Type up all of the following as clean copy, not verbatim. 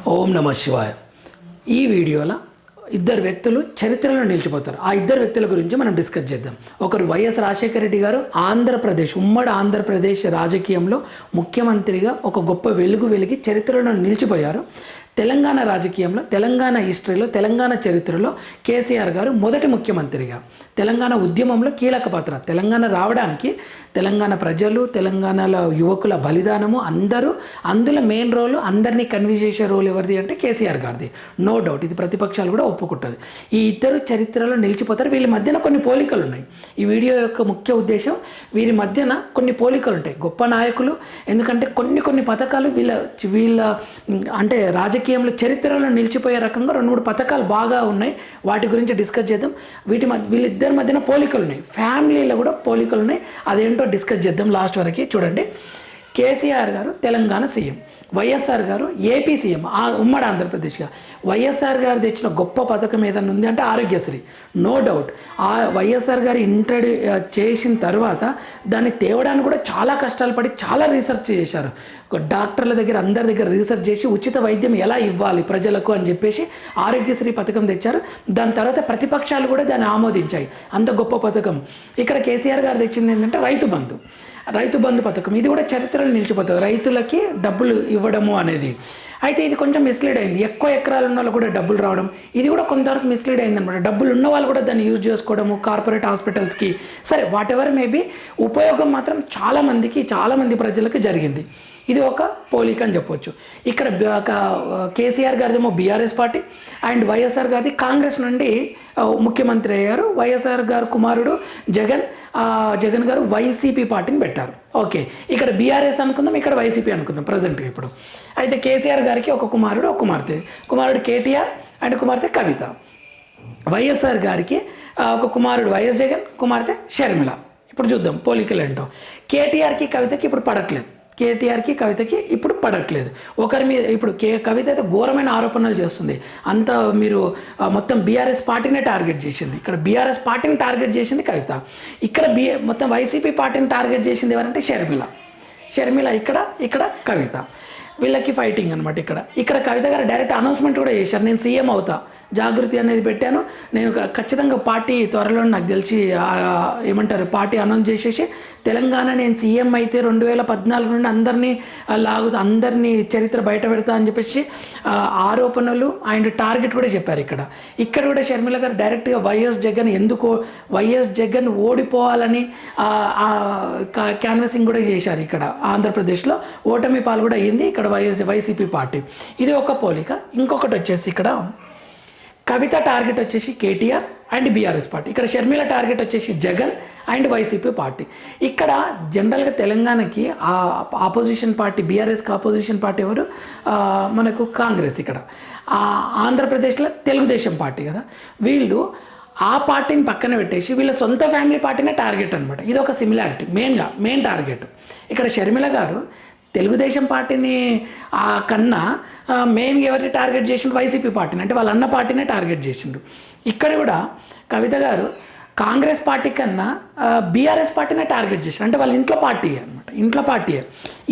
ఓం నమ శివాయ. ఈ వీడియోలో ఇద్దరు వ్యక్తులు చరిత్రలో నిలిచిపోతారు. ఆ ఇద్దరు వ్యక్తుల గురించి మనం డిస్కస్ చేద్దాం. ఒకరు వైఎస్ రాజశేఖర రెడ్డి గారు, ఆంధ్రప్రదేశ్ ఉమ్మడి ఆంధ్రప్రదేశ్ రాజకీయంలో ముఖ్యమంత్రిగా ఒక గొప్ప వెలుగు వెలిగి చరిత్రలో నిలిచిపోయారు. తెలంగాణ రాజకీయంలో, తెలంగాణ హిస్టరీలో, తెలంగాణ చరిత్రలో కేసీఆర్ గారు మొదటి ముఖ్యమంత్రిగా, తెలంగాణ ఉద్యమంలో కీలక పాత్ర. తెలంగాణ రావడానికి తెలంగాణ ప్రజలు, తెలంగాణలో యువకుల బలిదానము, అందరూ అందులో మెయిన్ రోల్, అందరినీ కన్విన్స్ చేసే రోల్ ఎవరిది అంటే కేసీఆర్ గారిది. నో డౌట్, ఇది ప్రతిపక్షాలు కూడా ఒప్పుకుంటుంది. ఈ ఇద్దరు చరిత్రలో నిలిచిపోతారు. వీళ్ళ మధ్యన కొన్ని పోలికలు ఉన్నాయి. ఈ వీడియో యొక్క ముఖ్య ఉద్దేశం వీరి మధ్యన కొన్ని పోలికలు ఉంటాయి. గొప్ప నాయకులు, ఎందుకంటే కొన్ని పథకాలు వీళ్ళ అంటే రాజకీయంలో చరిత్రలో నిలిచిపోయే రకంగా 2-3 పథకాలు బాగా ఉన్నాయి. వాటి గురించి డిస్కస్ చేద్దాం. వీళ్ళిద్దరి మధ్యన పోలికలు ఉన్నాయి, ఫ్యామిలీలో కూడా పోలికలు ఉన్నాయి. అదేంటో డిస్కస్ చేద్దాం లాస్ట్ వరకు. చూడండి, కేసీఆర్ గారు తెలంగాణ సీఎం, వైఎస్ఆర్ గారు ఏపీ సీఎం, ఉమ్మడి ఆంధ్రప్రదేశ్గా. వైఎస్ఆర్ గారు తెచ్చిన గొప్ప పథకం ఏదైనా ఉంది అంటే ఆరోగ్యశ్రీ. నో డౌట్, ఆ వైఎస్ఆర్ గారు చేసిన తర్వాత దాన్ని తేవడానికి కూడా చాలా కష్టాలు పడి చాలా రీసెర్చ్ చేశారు. డాక్టర్ల దగ్గర, అందరి దగ్గర రీసెర్చ్ చేసి ఉచిత వైద్యం ఎలా ఇవ్వాలి ప్రజలకు అని చెప్పేసి ఆరోగ్యశ్రీ పథకం తెచ్చారు. దాని తర్వాత ప్రతిపక్షాలు కూడా దాన్ని ఆమోదించాయి. అంత గొప్ప పథకం. ఇక్కడ కేసీఆర్ గారు తెచ్చింది ఏంటంటే రైతు బంధు పథకం. ఇది కూడా చరిత్రలో నిలిచిపోతుంది, రైతులకి డబ్బులు ఇవ్వడము అనేది. అయితే ఇది కొంచెం మిస్లీడ్ అయింది. ఎక్కువ ఎకరాలు ఉన్న వాళ్ళు కూడా డబ్బులు రావడం, ఇది కూడా కొంతవరకు మిస్లీడ్ అయింది అనమాట. డబ్బులు ఉన్న వాళ్ళు కూడా దాన్ని యూజ్ చేసుకోవడము, కార్పొరేట్ హాస్పిటల్స్కి, సరే వాట్ ఎవర్ మేబీ, ఉపయోగం మాత్రం చాలామంది ప్రజలకు జరిగింది. ఇది ఒక పోలిక అని చెప్పొచ్చు. ఇక్కడ కేసీఆర్ గారిదేమో బీఆర్ఎస్ పార్టీ అండ్ వైఎస్ఆర్ గారిది కాంగ్రెస్ నుండి ముఖ్యమంత్రి అయ్యారు. వైఎస్ఆర్ గారు కుమారుడు జగన్ గారు వైసీపీ పార్టీని పెట్టారు. ఓకే, ఇక్కడ బీఆర్ఎస్ అనుకుందాం, ఇక్కడ వైసీపీ అనుకుందాం ప్రజెంట్గా ఇప్పుడు. అయితే కేసీఆర్ గారికి ఒక కుమారుడు, ఒక కుమార్తె. కుమారుడు కేటీఆర్ అండ్ కుమార్తె కవిత. వైఎస్ఆర్ గారికి ఒక కుమారుడు వైఎస్ జగన్, కుమార్తె షర్మిల. ఇప్పుడు చూద్దాం పోలికలు ఏంటో. కేటీఆర్కి కవితకి ఇప్పుడు పడట్లేదు. ఒకరి మీద ఇప్పుడు కవిత అయితే ఘోరమైన ఆరోపణలు చేస్తుంది. అంతా మీరు మొత్తం బీఆర్ఎస్ పార్టీనే టార్గెట్ చేసింది. ఇక్కడ బీఆర్ఎస్ పార్టీని టార్గెట్ చేసింది కవిత. ఇక్కడ మొత్తం వైసీపీ పార్టీని టార్గెట్ చేసింది ఎవరంటే షర్మిల. ఇక్కడ కవిత. వీళ్ళకి ఫైటింగ్ అనమాట. ఇక్కడ కవిత గారు డైరెక్ట్ అనౌన్స్మెంట్ కూడా చేశారు, నేను సీఎం అవుతా, జాగృతి అనేది పెట్టాను, నేను ఖచ్చితంగా పార్టీ త్వరలో నాకు తెలిసి పార్టీ అనౌన్స్ చేసేసి తెలంగాణ నేను సీఎం అయితే 2014 నుండి అందరినీ చరిత్ర బయట పెడతా అని చెప్పేసి ఆరోపణలు అండ్ టార్గెట్ కూడా చెప్పారు. ఇక్కడ కూడా షర్మిల గారు డైరెక్ట్గా వైఎస్ జగన్ ఓడిపోవాలని క్యాన్వసింగ్ కూడా చేశారు. ఇక్కడ ఆంధ్రప్రదేశ్లో ఓటమి పాలు కూడా అయ్యింది ఇక్కడ వైసీపీ పార్టీ. ఇది ఒక పోలిక. ఇంకొకటి వచ్చేసి ఇక్కడ కవిత టార్గెట్ వచ్చేసి కేటీఆర్ అండ్ బీఆర్ఎస్ పార్టీ. ఇక్కడ షర్మిల టార్గెట్ వచ్చేసి జగన్ అండ్ వైసీపీ పార్టీ. ఇక్కడ జనరల్గా తెలంగాణకి ఆపోజిషన్ పార్టీ, బీఆర్ఎస్కి ఆపోజిషన్ పార్టీ ఎవరు? మనకు కాంగ్రెస్. ఇక్కడ ఆంధ్రప్రదేశ్లో తెలుగుదేశం పార్టీ కదా. వీళ్ళు ఆ పార్టీని పక్కన పెట్టేసి వీళ్ళ సొంత ఫ్యామిలీ పార్టీనే టార్గెట్ అనమాట. ఇది ఒక సిమిలారిటీ, మెయిన్ టార్గెట్. ఇక్కడ షర్మిల గారు తెలుగుదేశం పార్టీని కన్నా మెయిన్గా ఎవరిని టార్గెట్ చేసిండు? వైసీపీ పార్టీని, అంటే వాళ్ళ అన్న పార్టీనే టార్గెట్ చేసిండు. ఇక్కడ కూడా కవిత గారు కాంగ్రెస్ పార్టీ కన్నా బీఆర్ఎస్ పార్టీనే టార్గెట్ చేసిండు. అంటే వాళ్ళ ఇంట్లో పార్టీయే అనమాట,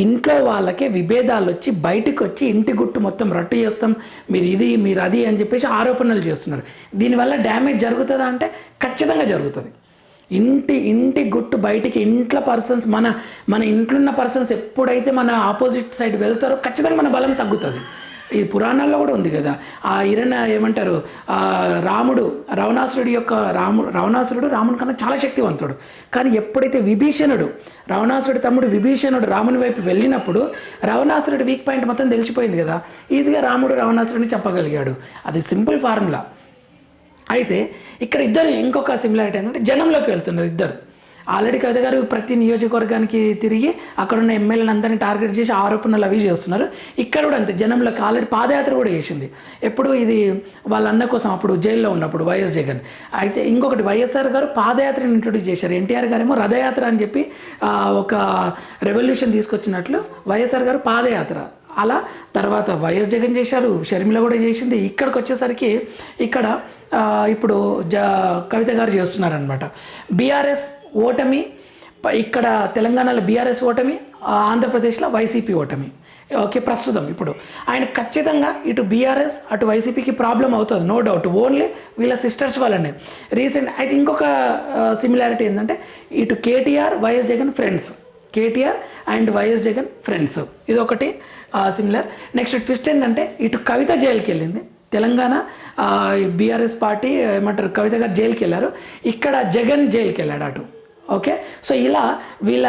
ఇంట్లో వాళ్ళకే విభేదాలు వచ్చి బయటకు వచ్చి ఇంటి గుట్టు మొత్తం రట్టు చేస్తాం, మీరు అది అని చెప్పేసి ఆరోపణలు చేస్తున్నారు. దీనివల్ల డ్యామేజ్ జరుగుతుందా అంటే ఖచ్చితంగా జరుగుతుంది. ఇంటి గుట్టు బయటికి, ఇంట్లో పర్సన్స్, మన ఇంట్లో ఉన్న పర్సన్స్ ఎప్పుడైతే మన ఆపోజిట్ సైడ్ వెళ్తారో ఖచ్చితంగా మన బలం తగ్గుతుంది. ఇది పురాణాల్లో కూడా ఉంది కదా. రావణాసురుడు రాముని కన్నా చాలా శక్తివంతుడు. కానీ ఎప్పుడైతే రావణాసురుడి తమ్ముడు విభీషణుడు రాముని వైపు వెళ్ళినప్పుడు రావణాసురుడి వీక్ పాయింట్ మొత్తం తెలిసిపోయింది కదా. ఈజీగా రాముడు రావణాసురుడిని చంపగలిగాడు. అది సింపుల్ ఫార్ములా. అయితే ఇక్కడ ఇద్దరు ఇంకొక సిమిలారిటీ ఏంటంటే జనంలోకి వెళ్తున్నారు ఇద్దరు. ఆల్రెడీ కవిత గారు ప్రతి నియోజకవర్గానికి తిరిగి అక్కడ ఉన్న ఎమ్మెల్యేలను అందరినీ టార్గెట్ చేసి ఆరోపణలు అవి చేస్తున్నారు. ఇక్కడ కూడా అంతే, జనంలోకి ఆల్రెడీ పాదయాత్ర కూడా చేసింది. ఎప్పుడు ఇది వాళ్ళ అన్న కోసం, అప్పుడు జైల్లో ఉన్నప్పుడు వైఎస్ జగన్. అయితే ఇంకొకటి, వైఎస్ఆర్ గారు పాదయాత్రని ఇంట్రొడ్యూస్ చేశారు. ఎన్టీఆర్ గారేమో రథయాత్ర అని చెప్పి ఒక రెవల్యూషన్ తీసుకొచ్చినట్లు వైఎస్ఆర్ గారు పాదయాత్ర. అలా తర్వాత వైఎస్ జగన్ చేశారు, షర్మిల కూడా చేసింది. ఇక్కడికి వచ్చేసరికి ఇప్పుడు కవిత గారు చేస్తున్నారనమాట. బీఆర్ఎస్ ఓటమి, ఇక్కడ తెలంగాణలో బీఆర్ఎస్ ఓటమి, ఆంధ్రప్రదేశ్లో వైసీపీ ఓటమి. ఓకే, ప్రస్తుతం ఇప్పుడు ఆయన ఖచ్చితంగా ఇటు బీఆర్ఎస్ అటు వైసీపీకి ప్రాబ్లం అవుతుంది, నో డౌట్. ఓన్లీ వీళ్ళ సిస్టర్స్ వల్లనే. రీసెంట్ అయితే ఇంకొక సిమిలారిటీ ఏంటంటే ఇటు KTR YS Jagan friends, KTR and YS Jagan friends, ఇది ఒకటి సిమిలర్. నెక్స్ట్ ట్విస్ట్ ఏంటంటే ఇటు కవిత జైలుకి వెళ్ళింది, తెలంగాణ బీఆర్ఎస్ పార్టీ ఏమంటారు కవిత గారు జైలుకి వెళ్ళారు, ఇక్కడ జగన్ జైలుకి వెళ్ళాడు అటు. ఓకే, సో ఇలా వీళ్ళ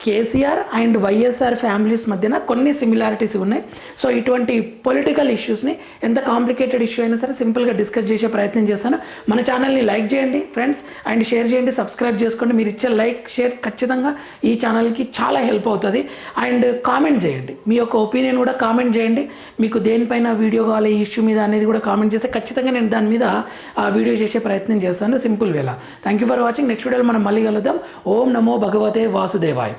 కేసీఆర్ అండ్ వైఎస్ఆర్ ఫ్యామిలీస్ మధ్యన కొన్ని సిమిలారిటీస్ ఉన్నాయి. సో ఇటువంటి పొలిటికల్ ఇష్యూస్ని ఎంత కాంప్లికేటెడ్ ఇష్యూ అయినా సరే సింపుల్గా డిస్కస్ చేసే ప్రయత్నం చేస్తాను. మన ఛానల్ని లైక్ చేయండి ఫ్రెండ్స్, అండ్ షేర్ చేయండి, సబ్స్క్రైబ్ చేసుకోండి. మీరు ఇచ్చే లైక్ షేర్ ఖచ్చితంగా ఈ ఛానల్కి చాలా హెల్ప్ అవుతుంది. అండ్ కామెంట్ చేయండి, మీ యొక్క ఒపీనియన్ కూడా కామెంట్ చేయండి. మీకు దేనిపైన వీడియో కావాలి ఈ ఇష్యూ మీద అనేది కూడా కామెంట్ చేస్తే ఖచ్చితంగా నేను దాని మీద వీడియో చేసే ప్రయత్నం చేస్తాను సింపుల్ వేలా. Thank you for watching. Next వీడియోలో మనం మళ్ళీ కలుద్దాం. ఓం నమో భగవతే వాసుదేవాయ.